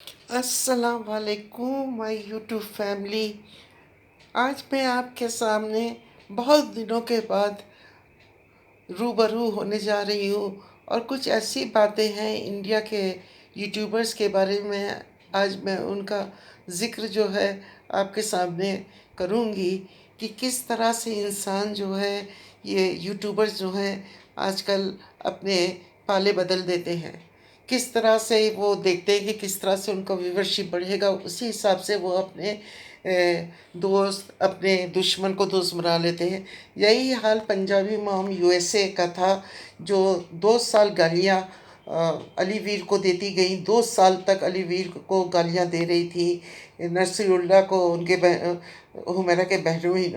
अस्सलाम वालेकुम my YouTube family. आज मैं आपके सामने बहुत दिनों के बाद रूबरू होने जा रही हूँ और कुछ ऐसी बातें हैं इंडिया के यूट्यूबर्स के बारे में। आज मैं उनका ज़िक्र जो है आपके सामने करूँगी कि किस तरह से इंसान जो है, ये यूट्यूबर्स जो हैं आजकल अपने पाले बदल देते हैं। किस तरह से वो देखते हैं कि किस तरह से उनका व्यूवरशिप बढ़ेगा, उसी हिसाब से वो अपने दोस्त, अपने दुश्मन को दोस्त बना लेते हैं। यही हाल पंजाबी मॉम यूएसए का था, जो 2 साल गालियाँ अलीवीर को देती गई। 2 साल तक अलीवीर को गालियाँ दे रही थी। नसरुल्ला को, उनके हुमैरा के बहनोई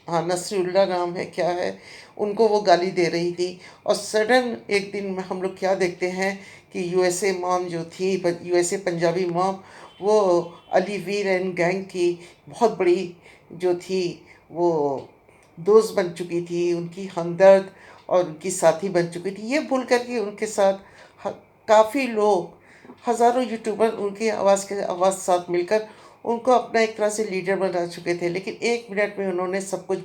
नसरुल्ला नाम है क्या है, उनको वो गाली दे रही थी। और सडन एक दिन में हम लोग क्या देखते हैं कि यूएसए मॉम जो थी, यूएसए पंजाबी मॉम, वो अलीवीर एंड गैंग की बहुत बड़ी जो थी, वो दोस्त बन चुकी थी, उनकी हमदर्द और उनकी साथी बन चुकी थी। ये भूल कर के उनके साथ काफ़ी लोग, हज़ारों यूट्यूबर उनकी आवाज़ साथ मिलकर उनको अपना एक तरह से लीडर बना चुके थे। लेकिन 1 मिनट में उन्होंने सब कुछ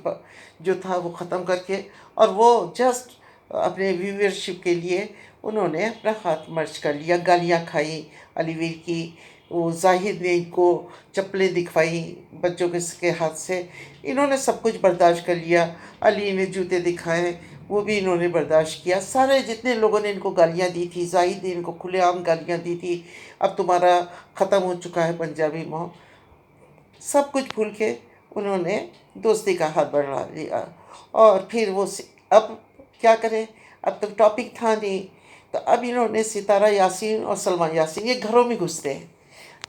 जो था वो ख़त्म करके, और वो जस्ट अपने व्यूअरशिप के लिए उन्होंने अपना हाथ मर्च कर लिया। गालियाँ खाई अलीवीर की, वो जाहिद ने इनको चप्पलें दिखवाई बच्चों के हाथ से, इन्होंने सब कुछ बर्दाश्त कर लिया। अली ने जूते दिखाए, वो भी इन्होंने बर्दाश्त किया। सारे जितने लोगों ने इनको गालियाँ दी थी, जाहिद ने इनको खुलेआम गालियाँ दी थी, अब तुम्हारा ख़त्म हो चुका है पंजाबी मोह, सब कुछ भूल के उन्होंने दोस्ती का हाथ बढ़ा लिया। और फिर वो अब क्या करें, अब तो टॉपिक था नहीं, तो अब इन्होंने सितारा यासीन और सलमान यासीन ये घरों में घुसते हैं।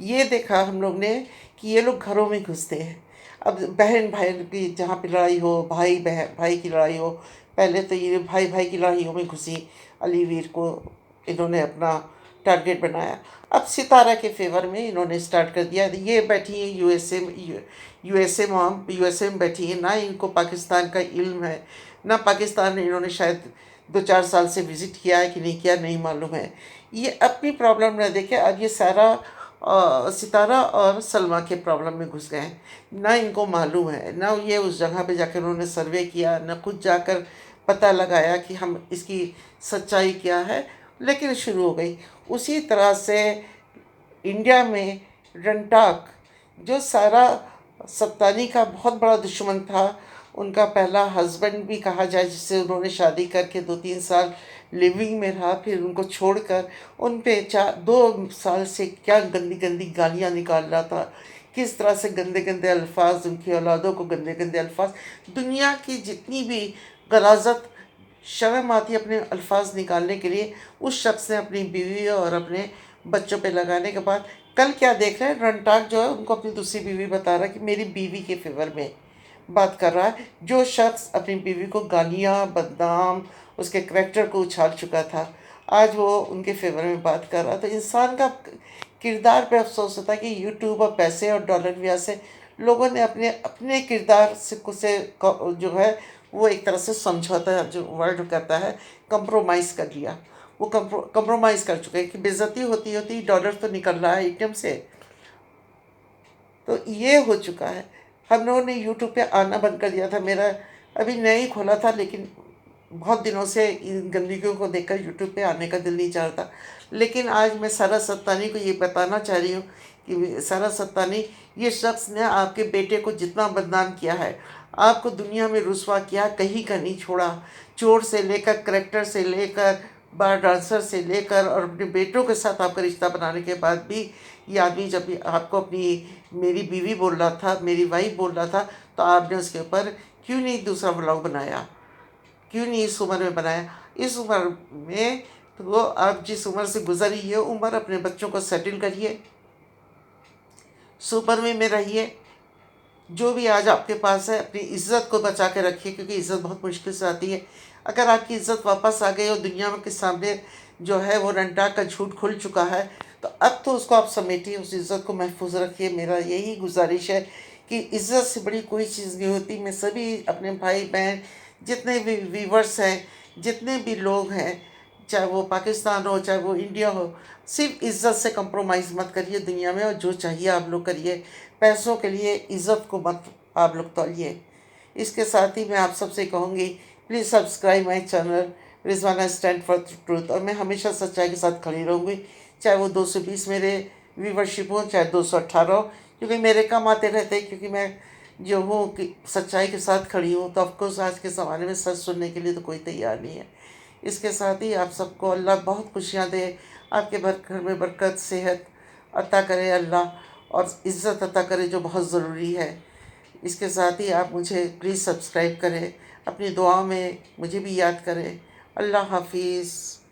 ये देखा हम लोग ने कि ये लोग घरों में घुसते हैं। अब बहन भाई की जहाँ पे लड़ाई हो, भाई बहन भाई की लड़ाई हो, पहले तो ये भाई भाई की लड़ाइयों में घुसी, अलीवीर को इन्होंने अपना टारगेट बनाया। अब सितारा के फेवर में इन्होंने स्टार्ट कर दिया। ये बैठी है यूएसए में बैठी है, ना इनको पाकिस्तान का इल्म है, ना पाकिस्तान में इन्होंने शायद 2-4 साल से विज़िट किया है कि नहीं किया नहीं मालूम है। ये अपनी प्रॉब्लम न देखे, अब ये सारा सितारा और सलमा के प्रॉब्लम में घुस गए हैं। ना इनको मालूम है, ना ये उस जगह पे जाकर उन्होंने सर्वे किया, ना खुद जाकर पता लगाया कि हम इसकी सच्चाई क्या है, लेकिन शुरू हो गई। उसी तरह से इंडिया में रंटाक, जो सारा सत्तानी का बहुत बड़ा दुश्मन था, उनका पहला हस्बैंड भी कहा जाए, जिससे उन्होंने शादी करके 2-3 साल लिविंग में रहा, फिर उनको छोड़कर उन पे 2 साल से क्या गंदी गंदी गालियाँ निकाल रहा था, किस तरह से गंदे गंदे अल्फाज, उनकी औलादों को गंदे गंदे अल्फाज। दुनिया की जितनी भी गलाजत शर्म आती है अपने अल्फाज निकालने के लिए, उस शख्स ने अपनी बीवी और अपने बच्चों पे लगाने के बाद कल क्या देख रहे हैं, रनटाक जो है उनको अपनी दूसरी बीवी बता रहा है कि मेरी बीवी के फेवर में बात कर रहा है। जो शख्स अपनी बीवी को गालियाँ, बदनाम, उसके करैक्टर को उछाल चुका था, आज वो उनके फेवर में बात कर रहा। तो इंसान का किरदार पे अफसोस होता है कि यूट्यूब और पैसे और डॉलर की वजह से लोगों ने अपने अपने किरदार से जो है वो एक तरह से समझौता, जो वर्ड कहता है, कंप्रोमाइज़ कर लिया। वो कंप्रोमाइज़ कर चुके हैं कि बेइज्जती होती होती डॉलर तो निकल रहा है एटीएम से। तो ये हो चुका है। हम लोगों ने यूट्यूब पे आना बंद कर दिया था। मेरा अभी नया ही खोला था, लेकिन बहुत दिनों से इन गंदगियों को देखकर यूट्यूब पे आने का दिल नहीं चाहता। लेकिन आज मैं सारा सत्तानी को ये बताना चाह रही हूँ कि सारा सत्तानी, ये शख्स ने आपके बेटे को जितना बदनाम किया है, आपको दुनिया में रुसवा किया, कहीं का नहीं छोड़ा। चोर से लेकर, करेक्टर से लेकर, बार डांसर से लेकर, और अपने बेटों के साथ आपका रिश्ता बनाने के बाद भी ये आदमी जब भी आपको अपनी मेरी बीवी बोल रहा था, मेरी वाइफ बोल रहा था, तो आपने उसके ऊपर क्यों नहीं दूसरा व्लॉग बनाया, क्यों नहीं इस उम्र में बनाया। इस उम्र में तो आप जिस उम्र से गुजरी है उम्र, अपने बच्चों को सेटल करिए, सुपर में रहिए। जो भी आज आपके पास है अपनी इज़्ज़त को बचा के रखिए, क्योंकि इज़्ज़त बहुत मुश्किल से आती है। अगर आपकी इज़्ज़त वापस आ गई और दुनिया में के सामने जो है वो रंटाक का झूठ खुल चुका है, तो अब तो उसको आप समेटिए, उस इज़्ज़त को महफूज रखिए। मेरा यही गुजारिश है कि इज़्ज़त से बड़ी कोई चीज़ नहीं होती। मैं सभी अपने भाई बहन, जितने भी व्यूवर्स हैं, जितने भी लोग हैं, चाहे वो पाकिस्तान हो चाहे वो इंडिया हो, सिर्फ इज्जत से कंप्रोमाइज़ मत करिए दुनिया में, और जो चाहिए आप लोग करिए। पैसों के लिए इज्जत को मत आप लोग तोलिए। इसके साथ ही मैं आप सबसे कहूँगी, please subscribe my channel Rizwana stand for truth. और मैं हमेशा सच्चाई के साथ खड़ी रहूँगी, चाहे वो 220 मेरे व्यूवरशिप हो चाहे 218 हो, क्योंकि मेरे कम आते रहते हैं, क्योंकि मैं जो हूँ कि सच्चाई के साथ खड़ी हूँ। तो ऑफकोर्स आज के ज़माने में सच सुनने के लिए तो कोई तैयार नहीं है। इसके साथ ही आप सबको अल्लाह बहुत खुशियाँ दे, आपके घर में बरकत सेहत अता करे अल्लाह, और इज़्ज़त अता करे जो बहुत ज़रूरी है। इसके साथ ही आप मुझे प्लीज़ सब्सक्राइब करें, अपनी दुआओं में मुझे भी याद करें। अल्लाह हाफिज़।